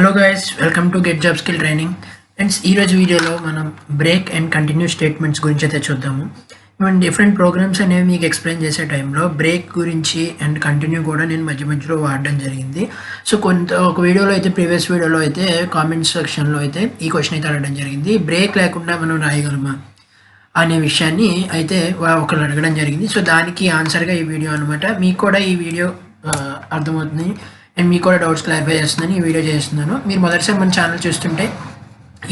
Hello guys, welcome to Get Job Skill Training. Friends, ఈ రోజు వీడియోలో మనం బ్రేక్ అండ్ కంటిన్యూ స్టేట్మెంట్స్ గురించి అయితే చూద్దాము. మనం డిఫరెంట్ ప్రోగ్రామ్స్ అనేవి మీకు ఎక్స్ప్లెయిన్ చేసే టైంలో బ్రేక్ గురించి అండ్ కంటిన్యూ కూడా నేను మధ్యలో వాడడం జరిగింది. సో ఒక వీడియోలో అయితే ప్రీవియస్ వీడియోలో అయితే కామెంట్స్ సెక్షన్లో అయితే ఈ క్వశ్చన్ అయితే అడగడం జరిగింది. బ్రేక్ లేకుండా మనం రాయగలమా అనే విషయాన్ని అయితే ఒకరు అడగడం జరిగింది. సో దానికి ఆన్సర్గా ఈ వీడియో అనమాట. మీకు కూడా ఈ వీడియో అర్థమవుతుంది అండ్ మీకు కూడా డౌట్స్ క్లారిఫై చేస్తుందని ఈ వీడియో చేస్తున్నాను. మీరు మొదటిసారి మన ఛానల్ చూస్తుంటే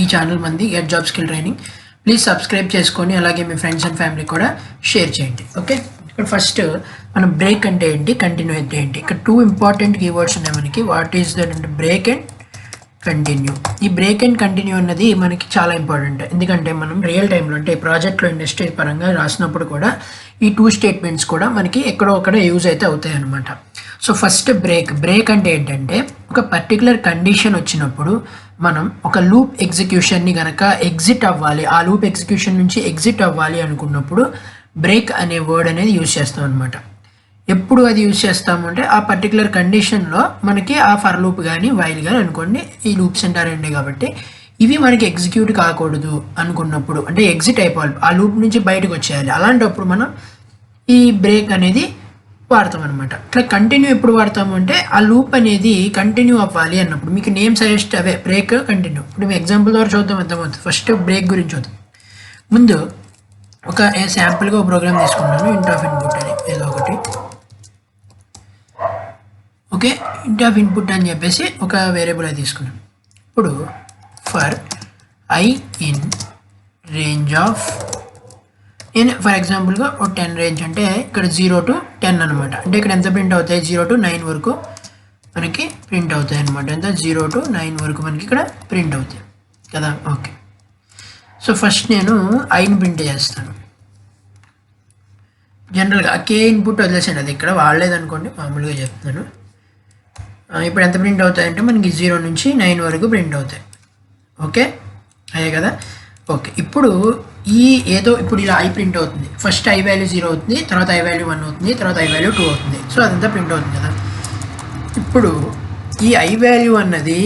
ఈ ఛానల్ మంది get job skill training, please subscribe చేసుకొని అలాగే మీ ఫ్రెండ్స్ అండ్ ఫ్యామిలీ కూడా షేర్ చేయండి. ఓకే, ఇక్కడ ఫస్ట్ మనం బ్రేక్ అంటే ఏంటి, కంటిన్యూ అంటే ఏంటి. ఇక్కడ 2 ఇంపార్టెంట్ కీవర్డ్స్ ఉన్నాయి మనకి. వాట్ ఈస్ దట్ అంటే బ్రేక్ అండ్ కంటిన్యూ. ఈ బ్రేక్ అండ్ కంటిన్యూ అన్నది మనకి చాలా ఇంపార్టెంట్. ఎందుకంటే మనం రియల్ టైంలో అంటే ప్రాజెక్ట్లో ఇండస్ట్రీ పరంగా రాసినప్పుడు కూడా ఈ 2 స్టేట్మెంట్స్ కూడా మనకి ఎక్కడో అక్కడ యూజ్ అయితే అవుతాయి అనమాట. సో ఫస్ట్ బ్రేక్ అంటే ఏంటంటే ఒక పర్టికులర్ కండిషన్ వచ్చినప్పుడు మనం ఒక లూప్ ఎగ్జిక్యూషన్ని కనుక ఎగ్జిట్ అవ్వాలి, ఆ లూప్ ఎగ్జిక్యూషన్ నుంచి ఎగ్జిట్ అవ్వాలి అనుకున్నప్పుడు బ్రేక్ అనే వర్డ్ అనేది యూజ్ చేస్తాం అనమాట. ఎప్పుడు అది యూజ్ చేస్తాము అంటే ఆ పర్టికులర్ కండిషన్లో మనకి ఆ ఫర్ లూప్ కానీ వైల్ కానీ అనుకోండి, ఈ లూప్స్ అంటారండి కాబట్టి ఇవి మనకి ఎగ్జిక్యూట్ కాకూడదు అనుకున్నప్పుడు, అంటే ఎగ్జిట్ అయిపోవాలి, ఆ లూప్ నుంచి బయటకు వచ్చేయాలి. అలాంటప్పుడు మనం ఈ బ్రేక్ అనేది వాడతాం అనమాట. ఇట్లా కంటిన్యూ ఎప్పుడు వాడతాము అంటే ఆ లూప్ అనేది కంటిన్యూ అవ్వాలి అన్నప్పుడు. మీకు నేమ్ సజెస్ట్ అవే బ్రేక్ కంటిన్యూ. ఇప్పుడు మేము ఎగ్జాంపుల్ ద్వారా చూద్దాం, అర్థమవుతుంది. ఫస్ట్ బ్రేక్ గురించి చూద్దాం. ముందు ఒక శాంపుల్గా ఒక ప్రోగ్రామ్ తీసుకున్నాను, ఇంట్ ఆఫ్ ఇన్పుట్ అని ఏదో ఒకటి. ఓకే, ఇంట్ ఆఫ్ ఇన్పుట్ అని చెప్పేసి ఒక వేరియబుల్ అది తీసుకున్నాను. ఇప్పుడు for i in range of, నేను ఫర్ ఎగ్జాంపుల్గా ఒక 10 రేంజ్ అంటే ఇక్కడ 0 to 10 అనమాట. అంటే ఇక్కడ ఎంత ప్రింట్ అవుతాయి, 0 to 9 వరకు మనకి ప్రింట్ అవుతాయి అనమాట. ఎంత 0 to 9 వరకు మనకి ఇక్కడ ప్రింట్ అవుతాయి కదా. ఓకే, సో ఫస్ట్ నేను ఐని ప్రింట్ చేస్తాను. జనరల్గా కే ఇన్పుట్ వదిలేసాను, అది ఇక్కడ వాడలేదనుకోండి, మామూలుగా చెప్తున్నాను. ఇప్పుడు ఎంత ప్రింట్ అవుతాయంటే మనకి 0 నుంచి 9 వరకు ప్రింట్ అవుతాయి. ఓకే, అదే కదా. ఓకే, ఇప్పుడు ఇప్పుడు ఇలా ఐ ప్రింట్ అవుతుంది. ఫస్ట్ ఐ వాల్యూ 0 అవుతుంది, తర్వాత ఐ వాల్యూ 1 అవుతుంది, తర్వాత ఐ వాల్యూ 2 అవుతుంది. సో అదంతా ప్రింట్ అవుతుంది కదా. ఇప్పుడు ఈ ఐ వాల్యూ అన్నది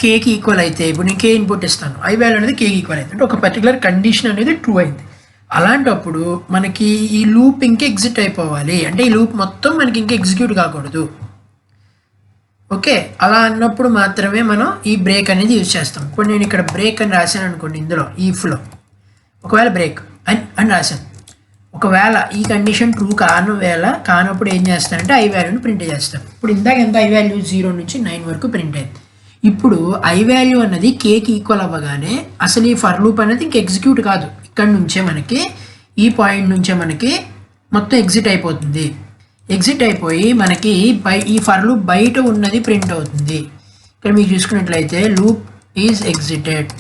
కేకి ఈక్వల్ అయితే, ఇప్పుడు నేను కే ఇన్పుట్ ఇస్తాను, ఐ వాల్యూ అనేది కేకి ఈక్వల్ అయితే, అంటే ఒక పర్టికులర్ కండిషన్ అనేది ట్రూ అయింది. అలాంటప్పుడు మనకి ఈ లూప్ ఇంకా ఎగ్జిట్ అయిపోవాలి, అంటే ఈ లూప్ మొత్తం మనకి ఇంకా ఎగ్జిక్యూట్ కాకూడదు. ఓకే, అలా అన్నప్పుడు మాత్రమే మనం ఈ బ్రేక్ అనేది యూజ్ చేస్తాం. ఇప్పుడు నేను ఇక్కడ బ్రేక్ అని రాశాను అనుకోండి, ఇందులో ఈఫ్లో ఒకవేళ బ్రేక్ అని రాశాను. ఒకవేళ ఈ కండిషన్ ట్రూ కానప్పుడు ఏం చేస్తానంటే ఐ వాల్యూని ప్రింట్ చేస్తాను. ఇప్పుడు ఇందాక ఎంత ఐ వాల్యూ 0 నుంచి 9 వరకు ప్రింట్ అయింది. ఇప్పుడు ఐ వాల్యూ అన్నది కేకి ఈక్వల్ అవ్వగానే అసలు ఈ ఫర్ లూప్ అనేది ఇంక ఎగ్జిక్యూట్ కాదు. ఇక్కడ నుంచే మనకి ఈ పాయింట్ నుంచే మనకి మొత్తం ఎగ్జిట్ అయిపోతుంది. ఎగ్జిట్ అయిపోయి మనకి ఈ ఫర్ లూప్ బయట ఉన్నది ప్రింట్ అవుతుంది. ఇక్కడ మీకు చూసుకున్నట్లయితే loop is exited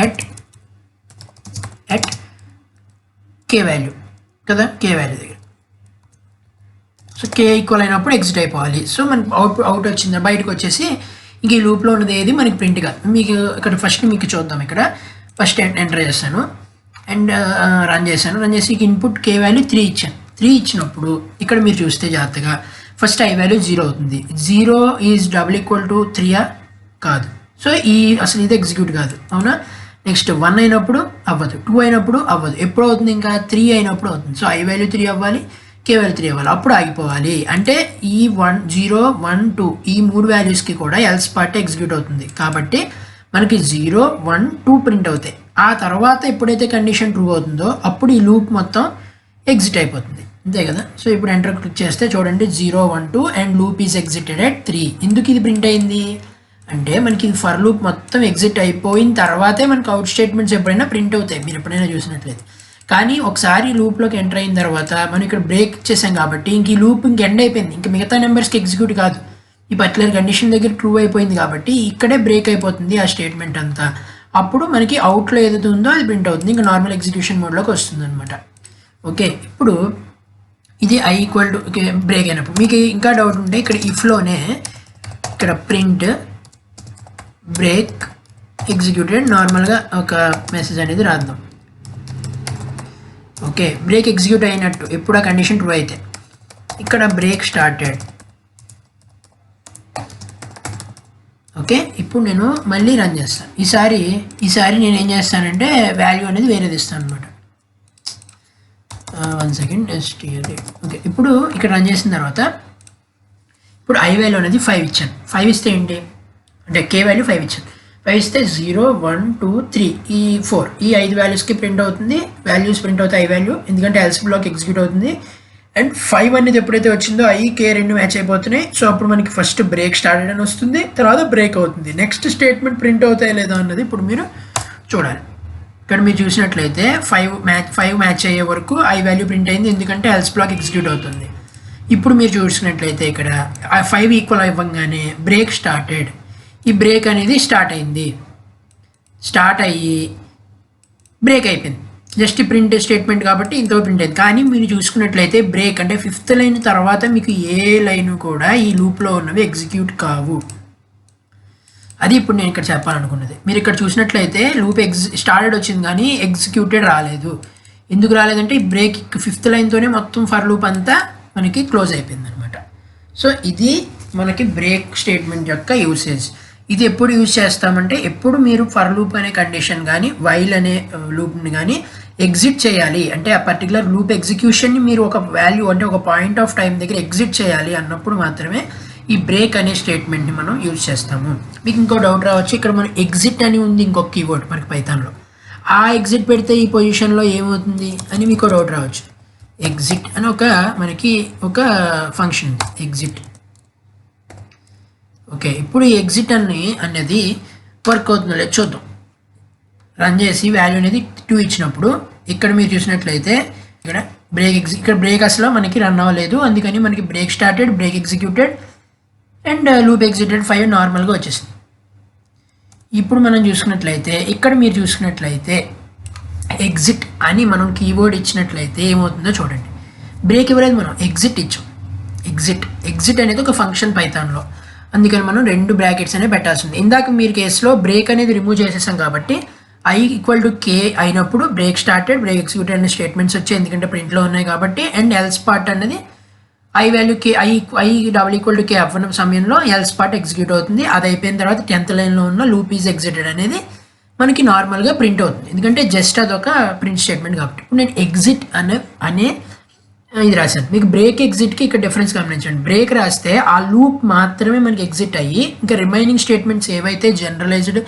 at K value కదా, కే వాల్యూ దగ్గర. సో కే ఈక్వల్ అయినప్పుడు ఎగ్జిట్ అయిపోవాలి. సో మనకి అవుట్ వచ్చింది, బయటకు వచ్చేసి ఇంక ఈ లూప్లో ఉన్నది ఏది మనకి ప్రింట్ కాదు. మీకు ఇక్కడ ఫస్ట్ మీకు చూద్దాం. ఇక్కడ ఫస్ట్ ఎంటర్ చేస్తాను అండ్ రన్ చేసి ఇన్పుట్ కే వాల్యూ 3 ఇచ్చాను. 3 ఇచ్చినప్పుడు ఇక్కడ మీరు చూస్తే జాగ్రత్తగా ఫస్ట్ ఐ వాల్యూ 0 అవుతుంది. 0 ఈజ్ = 3 కాదు. సో అసలు ఇది ఎగ్జిక్యూట్ కాదు, అవునా. నెక్స్ట్ 1 అయినప్పుడు అవ్వదు, 2 అయినప్పుడు అవ్వదు. ఎప్పుడు అవుతుంది, ఇంకా 3 అయినప్పుడు అవుతుంది. సో ఐ వాల్యూ 3 అవ్వాలి, కే వాల్యూ 3 అవ్వాలి, అప్పుడు ఆగిపోవాలి. అంటే ఈ 0, 1, 2 ఈ 3 వాల్యూస్కి కూడా ఎల్స్ పార్ట్ ఎగ్జిక్యూట్ అవుతుంది. కాబట్టి మనకి 0, 1, 2 ప్రింట్ అవుతాయి. ఆ తర్వాత ఎప్పుడైతే కండిషన్ ట్రూ అవుతుందో అప్పుడు ఈ లూప్ మొత్తం ఎగ్జిట్ అయిపోతుంది, అంతే కదా. సో ఇప్పుడు ఎంటర్ క్లిక్ చేస్తే చూడండి 0, 1, 2 and loop is exited at 3. ఎందుకు ఇది ప్రింట్ అయింది అంటే మనకి ఫర్ లూప్ మొత్తం ఎగ్జిట్ అయిపోయిన తర్వాతే మనకి అవుట్ స్టేట్మెంట్స్ ఎప్పుడైనా ప్రింట్ అవుతాయి, మీరు ఎప్పుడైనా చూసినట్లయితే. కానీ ఒకసారి లూప్లోకి ఎంటర్ అయిన తర్వాత మనం ఇక్కడ బ్రేక్ చేసాం కాబట్టి ఇంక ఈ లూప్ ఎండ్ అయిపోయింది, ఇంక మిగతా నెంబర్స్కి ఎగ్జిక్యూట్ కాదు. ఈ పర్టికులర్ కండిషన్ దగ్గర ట్రూ అయిపోయింది కాబట్టి ఇక్కడే బ్రేక్ అయిపోతుంది ఆ స్టేట్మెంట్ అంతా. అప్పుడు మనకి అవుట్లో ఏదైతే ఉందో అది ప్రింట్ అవుతుంది, ఇంకా నార్మల్ ఎగ్జిక్యూషన్ మోడ్లోకి వస్తుంది అనమాట. ఓకే, ఇప్పుడు ఇది ఐ ఈక్వల్ టు బ్రేక్ అయినప్పుడు మీకు ఇంకా డౌట్ ఉంటే ఇక్కడ ఇఫ్లోనే ఇక్కడ ప్రింట్ బ్రేక్ ఎగ్జిక్యూటెడ్ నార్మల్గా ఒక మెసేజ్ అనేది రాద్దాం. ఓకే, బ్రేక్ ఎగ్జిక్యూట్ అయినట్టు ఎప్పుడు ఆ కండిషన్ ట్రూ అయితే ఇక్కడ బ్రేక్ స్టార్టెడ్ ఓకే, ఇప్పుడు నేను మళ్ళీ రన్ చేస్తాను. ఈసారి నేను ఏం చేస్తానంటే వాల్యూ అనేది వేరేది ఇస్తాను అనమాట. 1 సెకండ్ STL. ఓకే, ఇప్పుడు ఇక్కడ రన్ చేసిన తర్వాత ఇప్పుడు ఐ వాల్యూ అనేది 5 ఇచ్చాను. 5 ఇస్తే ఏంటి అంటే కే వాల్యూ 5 ఇచ్చాను. 5 ఇస్తే 0 1 2 3 ఈ 4 ఈ 5 వాల్యూస్కి ప్రింట్ అవుతుంది. వాల్యూస్ ప్రింట్ అవుతాయి ఐ వాల్యూ, ఎందుకంటే ఎల్స్ బ్లాక్ ఎగ్జిక్యూట్ అవుతుంది. అండ్ 5 అనేది ఎప్పుడైతే వచ్చిందో ఐ కే రెండు మ్యాచ్ అయిపోతున్నాయి. సో అప్పుడు మనకి ఫస్ట్ బ్రేక్ స్టార్టెడ్ అని వస్తుంది, తర్వాత బ్రేక్ అవుతుంది. నెక్స్ట్ స్టేట్మెంట్ ప్రింట్ అవుతాయి లేదా అన్నది ఇప్పుడు మీరు చూడాలి. ఇక్కడ మీరు చూసినట్లయితే 5 మ్యాచ్ అయ్యే వరకు ఐ వాల్యూ ప్రింట్ అయింది, ఎందుకంటే ఎల్స్ బ్లాక్ ఎగ్జిక్యూట్ అవుతుంది. ఇప్పుడు మీరు చూసినట్లయితే ఇక్కడ 5 ఈక్వల్ అవ్వగానే బ్రేక్ స్టార్టెడ్. ఈ బ్రేక్ అనేది స్టార్ట్ అయ్యి బ్రేక్ అయిపోయింది. జస్ట్ ప్రింట్ స్టేట్మెంట్ కాబట్టి ఇంతో ప్రింట్ అయింది. కానీ మీరు చూసుకున్నట్లయితే బ్రేక్ అంటే 5th లైన్ తర్వాత మీకు ఏ లైన్ కూడా ఈ లూప్లో ఉన్నవి ఎగ్జిక్యూట్ కావు. అది ఇప్పుడు నేను ఇక్కడ చెప్పాలనుకున్నది. మీరు ఇక్కడ చూసినట్లయితే లూప్ స్టార్టెడ్ వచ్చింది కానీ ఎగ్జిక్యూటెడ్ రాలేదు. ఎందుకు రాలేదంటే ఈ బ్రేక్ 5th లైన్తోనే మొత్తం ఫర్ లూప్ అంతా మనకి క్లోజ్ అయిపోయింది అనమాట. సో ఇది మనకి బ్రేక్ స్టేట్మెంట్ యొక్క యూసేజ్. ఇది ఎప్పుడు యూజ్ చేస్తామంటే ఎప్పుడు మీరు ఫర్ లూప్ అనే కండిషన్ కానీ వైల్ అనే లూప్ని కానీ ఎగ్జిట్ చేయాలి అంటే ఆ పర్టికులర్ లూప్ ఎగ్జిక్యూషన్ని మీరు ఒక వాల్యూ అంటే ఒక పాయింట్ ఆఫ్ టైం దగ్గర ఎగ్జిట్ చేయాలి అన్నప్పుడు మాత్రమే ఈ బ్రేక్ అనే స్టేట్మెంట్ని మనం యూజ్ చేస్తాము. మీకు ఇంకో డౌట్ రావచ్చు, ఇక్కడ మనం ఎగ్జిట్ అని ఉంది ఇంకొక కీవర్డ్ మనకి పైథాన్లో, ఆ ఎగ్జిట్ పెడితే ఈ పొజిషన్లో ఏమవుతుంది అని మీకు డౌట్ రావచ్చు. ఎగ్జిట్ అని మనకి ఒక ఫంక్షన్ ఉంది ఎగ్జిట్. ఓకే, ఇప్పుడు ఈ ఎగ్జిట్ అనేది వర్క్ అవుతుందో లేదు చూద్దాం. రన్ చేసి వాల్యూ అనేది 2 ఇచ్చినప్పుడు ఇక్కడ మీరు చూసినట్లయితే ఇక్కడ బ్రేక్ అసలు మనకి రన్ అవ్వలేదు, అందుకని మనకి break started, break executed and loop exited 5 నార్మల్గా వచ్చేసింది. ఇప్పుడు మనం చూసుకున్నట్లయితే ఇక్కడ మీరు చూసుకున్నట్లయితే ఎగ్జిట్ అని మనం కీవర్డ్ ఇచ్చినట్లయితే ఏమవుతుందో చూడండి. బ్రేక్ ఇవ్వలేదు, మనం ఎగ్జిట్ ఇచ్చాం. ఎగ్జిట్ అనేది ఒక ఫంక్షన్ పైథాన్లో, అందుకని మనం 2 బ్రాకెట్స్ అనేవి పెట్టాల్సింది. ఇందాక మీరు కేసులో బ్రేక్ అనేది రిమూవ్ చేసేసాం కాబట్టి ఐ ఈక్వల్ టు కే అయినప్పుడు బ్రేక్ స్టార్టెడ్, బ్రేక్ ఎగ్జిక్యూటెడ్ అనే స్టేట్మెంట్స్ వచ్చాయి, ఎందుకంటే ప్రింట్లో ఉన్నాయి కాబట్టి. అండ్ ఎల్స్ పార్ట్ అనేది i value K i double equal to K అవ్వడం సమయంలో ఎల్స్ పార్ట్ ఎగ్జిక్యూట్ అవుతుంది. అది అయిపోయిన తర్వాత 10th లైన్లో ఉన్న లూప్ ఈజ్ ఎగ్జిటెడ్ అనేది మనకి నార్మల్గా ప్రింట్ అవుతుంది, ఎందుకంటే జస్ట్ అదొక ప్రింట్ స్టేట్మెంట్ కాబట్టి. ఇప్పుడు నేను ఎగ్జిట్ అనే ఇది రాశాను. మీకు బ్రేక్ ఎగ్జిట్కి ఇక్కడ డిఫరెన్స్ గమనించండి. బ్రేక్ రాస్తే ఆ లూప్ మాత్రమే మనకి ఎగ్జిట్ అయ్యి ఇంకా రిమైనింగ్ స్టేట్మెంట్స్ ఏవైతే జనరలైజ్డ్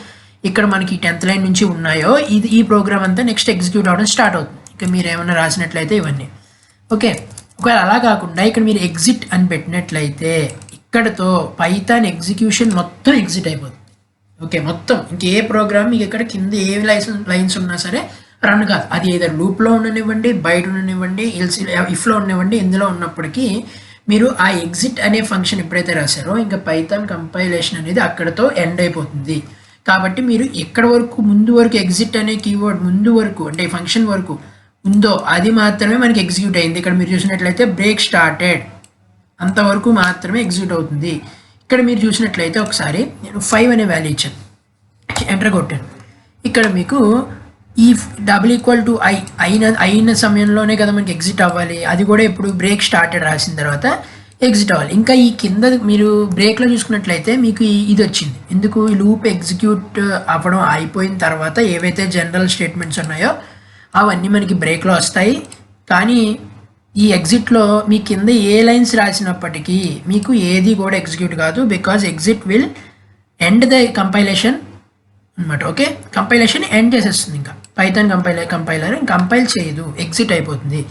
ఇక్కడ మనకి 10th లైన్ నుంచి ఉన్నాయో ఈ ప్రోగ్రామ్ అంతా నెక్స్ట్ ఎగ్జిక్యూట్ అవ్వడం స్టార్ట్ అవుతుంది. ఇక మీరు ఏమైనా రాసినట్లయితే ఇవన్నీ ఓకే. ఒకవేళ అలా కాకుండా ఇక్కడ మీరు ఎగ్జిట్ అని పెట్టినట్లయితే ఇక్కడతో పైథాన్ ఎగ్జిక్యూషన్ మొత్తం ఎగ్జిట్ అయిపోతుంది. ఓకే, మొత్తం ఇంకే ప్రోగ్రామ్ మీకు ఇక్కడ కింద ఏ లైన్స్ ఉన్నా సరే రన్ కాదు. అది ఏదైనా లూప్లో ఉండనివ్వండి, బయట ఉండనివ్వండి, ఇఫ్లో ఉండనివ్వండి, ఇందులో ఉన్నప్పటికీ మీరు ఆ ఎగ్జిట్ అనే ఫంక్షన్ ఎప్పుడైతే రాశారో ఇంకా పైథాన్ కంపైలేషన్ అనేది అక్కడతో ఎండ్ అయిపోతుంది. కాబట్టి మీరు ఎక్కడ వరకు ముందు వరకు ఎగ్జిట్ అనే కీవర్డ్ ముందు వరకు అంటే ఫంక్షన్ వరకు ఉందో అది మాత్రమే మనకి ఎగ్జిక్యూట్ అయింది. ఇక్కడ మీరు చూసినట్లయితే బ్రేక్ స్టార్టెడ్ అంతవరకు మాత్రమే ఎగ్జిక్యూట్ అవుతుంది. ఇక్కడ మీరు చూసినట్లయితే ఒకసారి నేను 5 అనే వాల్యూ ఇచ్చాను, ఎంటర్ కొట్టాను. ఇక్కడ మీకు ఈ డబుల్ ఈక్వల్ టు అయిన సమయంలోనే కదా మనకి ఎగ్జిట్ అవ్వాలి. అది కూడా ఇప్పుడు బ్రేక్ స్టార్టెడ్ రాసిన తర్వాత ఎగ్జిట్ అవ్వాలి. ఇంకా ఈ కింద మీరు బ్రేక్లో చూసుకున్నట్లయితే మీకు ఇది వచ్చింది. ఎందుకు ఈ లూప్ ఎగ్జిక్యూట్ అవ్వడం అయిపోయిన తర్వాత ఏవైతే జనరల్ స్టేట్మెంట్స్ ఉన్నాయో అవన్నీ మనకి బ్రేక్లో వస్తాయి. కానీ ఈ ఎగ్జిట్లో మీ కింద ఏ లైన్స్ రాసినప్పటికీ మీకు ఏది కూడా ఎగ్జిక్యూట్ కాదు, because exit will end the compilation అనమాట. ఓకే, కంపైలేషన్ ఎండ్ చేసేస్తుంది. ఇంకా పైథాన్ కంపైలర్ కంపైల్ చేయదు, ఎగ్జిట్ అయిపోతుంది.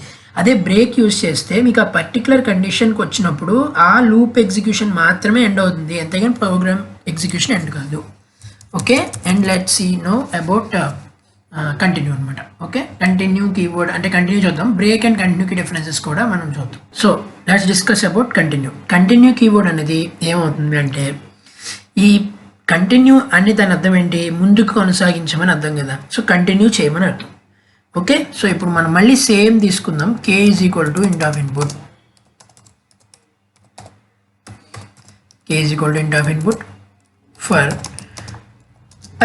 అదే బ్రేక్ యూజ్ చేస్తే మీకు ఆ పర్టికులర్ కండిషన్కి వచ్చినప్పుడు ఆ లూప్ ఎగ్జిక్యూషన్ మాత్రమే ఎండ్ అవుతుంది, అంతేగాని ప్రోగ్రామ్ ఎగ్జిక్యూషన్ ఎండ్ కాదు. Okay, and let's see know about continue అనమాట. ఓకే, కంటిన్యూ కీవర్డ్ అంటే కంటిన్యూ చూద్దాం. బ్రేక్ అండ్ కంటిన్యూకి డిఫరెన్సెస్ కూడా మనం చూద్దాం. So let's discuss about continue keyword అనేది ఏమవుతుంది అంటే ఈ కంటిన్యూ అని దాని అర్థం ఏంటి, ముందుకు కొనసాగించమని అర్థం కదా. సో కంటిన్యూ చేయమని అర్థం. ఓకే, సో ఇప్పుడు మనం మళ్ళీ సేమ్ తీసుకుందాం. K is equal to int of input, K is equal to int of input for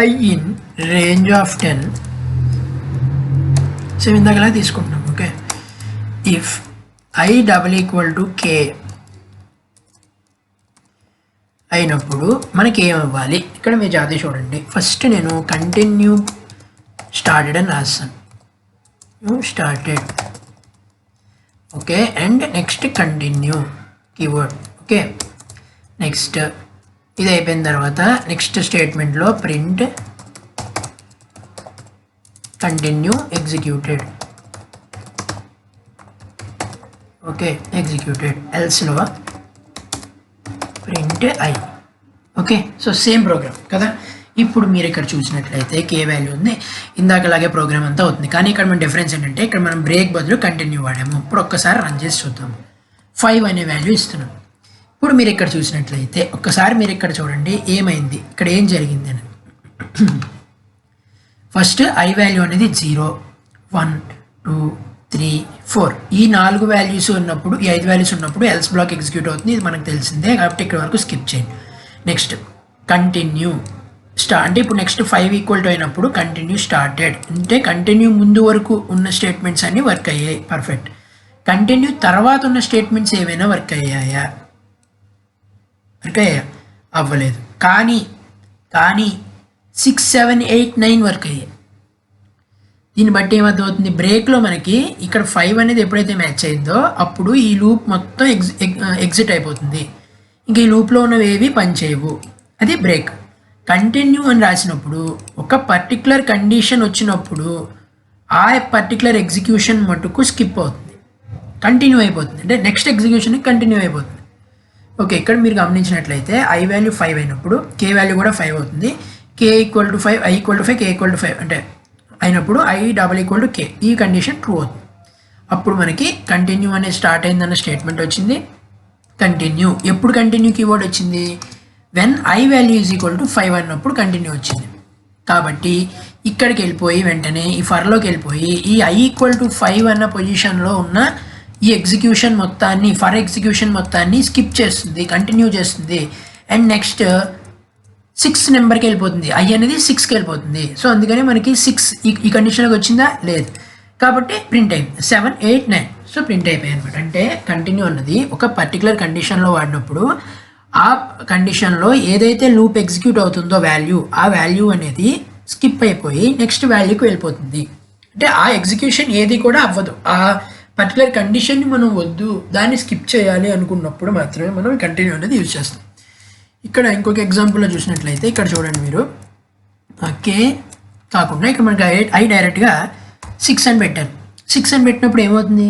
i in range of 10. So ఇందాకలా తీసుకుంటున్నాం. Okay, if i double equal to K, అయినప్పుడు మనకి ఏమవ్వాలి ఇక్కడ మీరు జాగ్రత్తగా చూడండి. ఫస్ట్ నేను కంటిన్యూ స్టార్టెడ్ అని రాస్తాను, started. Okay, and next continue keyword. Okay, next ఇది అయిపోయిన తర్వాత నెక్స్ట్ స్టేట్మెంట్లో print continue executed. Okay, executed. ఎల్స్లో print i. Okay, so same program కదా. ఇప్పుడు మీరు ఇక్కడ చూసినట్లయితే కే వాల్యూ ఉంది, ఇందాకలాగే ప్రోగ్రామ్ అంతా అవుతుంది. కానీ ఇక్కడ మన డిఫరెన్స్ ఏంటంటే ఇక్కడ మనం బ్రేక్ బదులు కంటిన్యూ వాడాము. ఇప్పుడు ఒక్కసారి రన్ చేసి చూద్దాము. 5 అనే వాల్యూ ఇస్తున్నాం. ఇప్పుడు మీరు ఇక్కడ చూసినట్లయితే ఒక్కసారి మీరు ఇక్కడ చూడండి ఏమైంది, ఇక్కడ ఏం జరిగింది అని. ఫస్ట్ ఐ వాల్యూ అనేది 0, 1, 2, 3, 4 ఈ 4 వాల్యూస్ ఉన్నప్పుడు, ఈ 5 వాల్యూస్ ఉన్నప్పుడు ఎల్స్ బ్లాక్ ఎగ్జిక్యూట్ అవుతుంది. ఇది మనకు తెలిసిందే కాబట్టి ఇక్కడ వరకు స్కిప్ చేయండి. నెక్స్ట్ కంటిన్యూ అంటే ఇప్పుడు నెక్స్ట్ 5 ఈక్వల్ టు అయినప్పుడు కంటిన్యూ స్టార్టెడ్ అంటే కంటిన్యూ ముందు వరకు ఉన్న స్టేట్మెంట్స్ అన్నీ వర్క్ అయ్యాయి. పర్ఫెక్ట్. కంటిన్యూ తర్వాత ఉన్న స్టేట్మెంట్స్ ఏమైనా వర్క్ అయ్యాయా? వర్క్ అయ్యాయా? అవ్వలేదు. కానీ 6, 7, 8, 9 వర్క్ అయ్యాయి. దీన్ని బట్టి ఏమవుతుంది, బ్రేక్లో మనకి ఇక్కడ 5 అనేది ఎప్పుడైతే మ్యాచ్ అయిందో అప్పుడు ఈ లూప్ మొత్తం ఎగ్జిట్ అయిపోతుంది. ఇంక ఈ లూప్లో ఉన్నవి ఏవి పనిచేయవు. అది బ్రేక్. కంటిన్యూ అని రాసినప్పుడు ఒక పర్టికులర్ కండిషన్ వచ్చినప్పుడు ఆ పర్టికులర్ ఎగ్జిక్యూషన్ మటుకు స్కిప్ అవుతుంది, కంటిన్యూ అయిపోతుంది. అంటే నెక్స్ట్ ఎగ్జిక్యూషన్ కంటిన్యూ అయిపోతుంది. ఓకే, ఇక్కడ మీరు గమనించినట్లయితే ఐ వాల్యూ 5 అయినప్పుడు కే వాల్యూ కూడా 5 అవుతుంది. K equal to 5, i equal to 5, K equal to 5 అంటే అయినప్పుడు i double equal to K. ఈ కండిషన్ ట్రూ అవుతుంది. అప్పుడు మనకి కంటిన్యూ అనేది స్టార్ట్ అయిందన్న స్టేట్మెంట్ వచ్చింది. కంటిన్యూ ఎప్పుడు కంటిన్యూ కీవర్డ్ వచ్చింది, when I value is equal to 5 అన్నప్పుడు కంటిన్యూ వచ్చింది. కాబట్టి ఇక్కడికి వెళ్ళిపోయి వెంటనే ఈ ఫర్లోకి వెళ్ళిపోయి ఈ ఐ ఈక్వల్ టు 5 అన్న పొజిషన్లో ఉన్న ఈ ఎగ్జిక్యూషన్ మొత్తాన్ని, ఫర్ ఎగ్జిక్యూషన్ మొత్తాన్ని స్కిప్ చేస్తుంది, కంటిన్యూ చేస్తుంది. అండ్ నెక్స్ట్ 6 నెంబర్కి వెళ్ళిపోతుంది, ఐ అనేది 6కి వెళ్ళిపోతుంది. సో అందుకని మనకి 6 ఈ కండిషన్లోకి వచ్చిందా? లేదు. కాబట్టి ప్రింట్ అయింది 7, 8, 9. సో ప్రింట్ అయిపోయాయి అనమాట. అంటే కంటిన్యూ అన్నది ఒక పర్టికులర్ కండిషన్లో వాడినప్పుడు ఆ కండిషన్లో ఏదైతే లూప్ ఎగ్జిక్యూట్ అవుతుందో వాల్యూ, ఆ వాల్యూ అనేది స్కిప్ అయిపోయి నెక్స్ట్ వాల్యూకి వెళ్ళిపోతుంది. అంటే ఆ ఎగ్జిక్యూషన్ ఏది కూడా అవ్వదు. ఆ పర్టికులర్ కండిషన్ని మనం వద్దు, దాన్ని స్కిప్ చేయాలి అనుకున్నప్పుడు మాత్రమే మనం కంటిన్యూ అనేది యూజ్ చేస్తాం. ఇక్కడ ఇంకొక ఎగ్జాంపుల్లో చూసినట్లయితే ఇక్కడ చూడండి మీరు, కే కాకుండా ఇక్కడ మనకి ఐ డైరెక్ట్గా 6 అని పెట్టాను. 6 అని పెట్టినప్పుడు ఏమవుతుంది,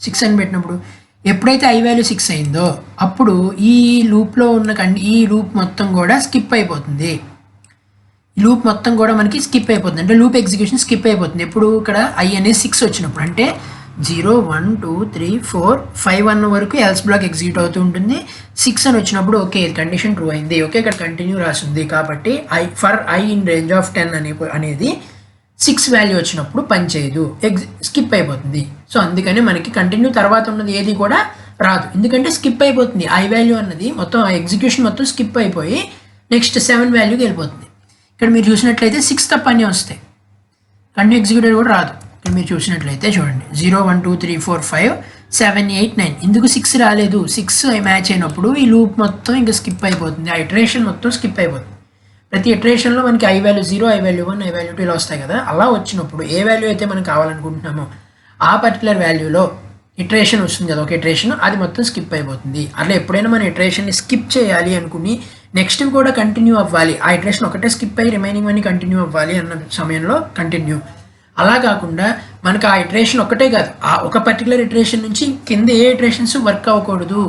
6 అని పెట్టినప్పుడు ఎప్పుడైతే ఐ వాల్యూ 6 అయిందో అప్పుడు ఈ లూప్లో ఉన్న ఈ లూప్ మొత్తం కూడా స్కిప్ అయిపోతుంది. ఈ లూప్ మొత్తం కూడా మనకి స్కిప్ అయిపోతుంది. అంటే లూప్ ఎగ్జిక్యూషన్ స్కిప్ అయిపోతుంది. ఎప్పుడు ఇక్కడ ఐ అనేది 6 వచ్చినప్పుడు, అంటే 0, 1, 2, 3, 4, 5 అన్న వరకు ఎల్స్ బ్లాక్ ఎగ్జిక్యూట్ అవుతూ ఉంటుంది. 6 అని వచ్చినప్పుడు ఓకే కండిషన్ ట్రూ అయింది. ఓకే, ఇక్కడ కంటిన్యూ రాసింది కాబట్టి for i in range of 10 అనేది 6 వాల్యూ వచ్చినప్పుడు పనిచేయదు, స్కిప్ అయిపోతుంది. సో అందుకని మనకి కంటిన్యూ తర్వాత ఉన్నది ఏది కూడా రాదు, ఎందుకంటే స్కిప్ అయిపోతుంది. ఐ వాల్యూ అన్నది మొత్తం ఆ ఎగ్జిక్యూషన్ మొత్తం స్కిప్ అయిపోయి నెక్స్ట్ 7 వాల్యూకి వెళ్ళిపోతుంది. ఇక్కడ మీరు చూసినట్లయితే 6 తప్ప అన్నీ వస్తాయి, కంటిన్యూ ఎగ్జిక్యూటెడ్ కూడా రాదు. ఇక్కడ మీరు చూసినట్లయితే చూడండి 0, 1, 2, 3, 4, 5, 7, 8, 9. ఎందుకు 6 రాలేదు, 6 మ్యాచ్ అయినప్పుడు ఈ లూప్ మొత్తం ఇంకా స్కిప్ అయిపోతుంది, ఆ ఇటరేషన్ మొత్తం స్కిప్ అయిపోతుంది. ప్రతి ఇటరేషన్లో మనకి I value 0, I value 1, I value 2 ఇలా వస్తాయి కదా. అలా వచ్చినప్పుడు ఏ వాల్యూ అయితే మనం కావాలనుకుంటున్నామో ఆ పర్టికులర్ వాల్యూలో ఇటరేషన్ వస్తుంది కదా, ఒక ఇటరేషన్, అది మొత్తం స్కిప్ అయిపోతుంది. అట్లా ఎప్పుడైనా మనం ఇటరేషన్ని స్కిప్ చేయాలి అనుకుని నెక్స్ట్ కూడా కంటిన్యూ అవ్వాలి, ఆ ఇటరేషన్ ఒకటే స్కిప్ అయ్యి రిమైనింగ్ అన్ని కంటిన్యూ అవ్వాలి అన్న సమయంలో కంటిన్యూ. అలా కాకుండా మనకు ఆ ఇటరేషన్ ఒకటే కాదు, ఆ ఒక పర్టికులర్ ఇటరేషన్ నుంచి కింద ఏ ఇటరేషన్స్ వర్క్ అవ్వకూడదు,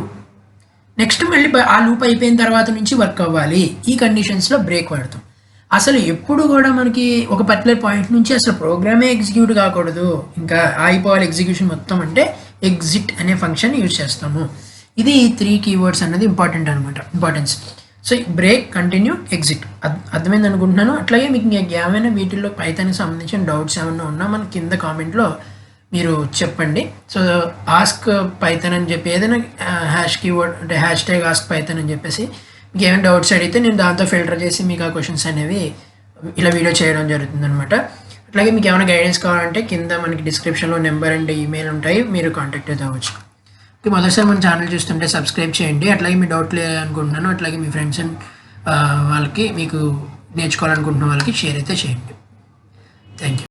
నెక్స్ట్ మళ్ళీ ఆ లూప్ అయిపోయిన తర్వాత నుంచి వర్క్ అవ్వాలి. ఈ కండిషన్స్లో బ్రేక్ వాడతాం. అసలు ఎప్పుడు కూడా మనకి ఒక పర్టికులర్ పాయింట్ నుంచి అసలు ప్రోగ్రామే ఎగ్జిక్యూట్ కాకూడదు, ఇంకా అయిపోవాలి ఎగ్జిక్యూషన్ మొత్తం అంటే ఎగ్జిట్ అనే ఫంక్షన్ యూజ్ చేస్తాము. ఇది 3 కీవర్డ్స్ అన్నది ఇంపార్టెంట్ అనమాట, importance. So break, continue, exit అర్థమైంది అనుకుంటున్నాను. అట్లాగే మీకు ఏమైనా వీటిల్లో పైథాన్కి సంబంధించిన డౌట్స్ ఏమైనా ఉన్నా మన కింద కామెంట్లో మీరు చెప్పండి. సో ఆస్క్ పైథాన్ అని చెప్పి ఏదైనా హ్యాష్ కీవర్డ్ అంటే హ్యాష్ ట్యాగ్ ఆస్క్ పైథాన్ అని చెప్పేసి మీకు ఏమైనా డౌట్స్ అడిగితే నేను దాంతో ఫిల్టర్ చేసి మీకు ఆ క్వశ్చన్స్ అనేవి ఇలా వీడియో చేయడం జరుగుతుంది అనమాట. అట్లాగే మీకు ఏమైనా గైడెన్స్ కావాలంటే కింద మనకి డిస్క్రిప్షన్లో నెంబర్ అండ్ ఈమెయిల్ ఉంటాయి, మీరు కాంటాక్ట్ అయితే అవ్వచ్చు. మొదటిసారి మన ఛానల్ చూస్తుంటే సబ్స్క్రైబ్ చేయండి. అట్లాగే మీ డౌట్ లేదనుకుంటున్నాను, అట్లాగే మీ ఫ్రెండ్స్ అండ్ వాళ్ళకి మీకు నేర్చుకోవాలనుకుంటున్న వాళ్ళకి షేర్ అయితే చేయండి. Thank you.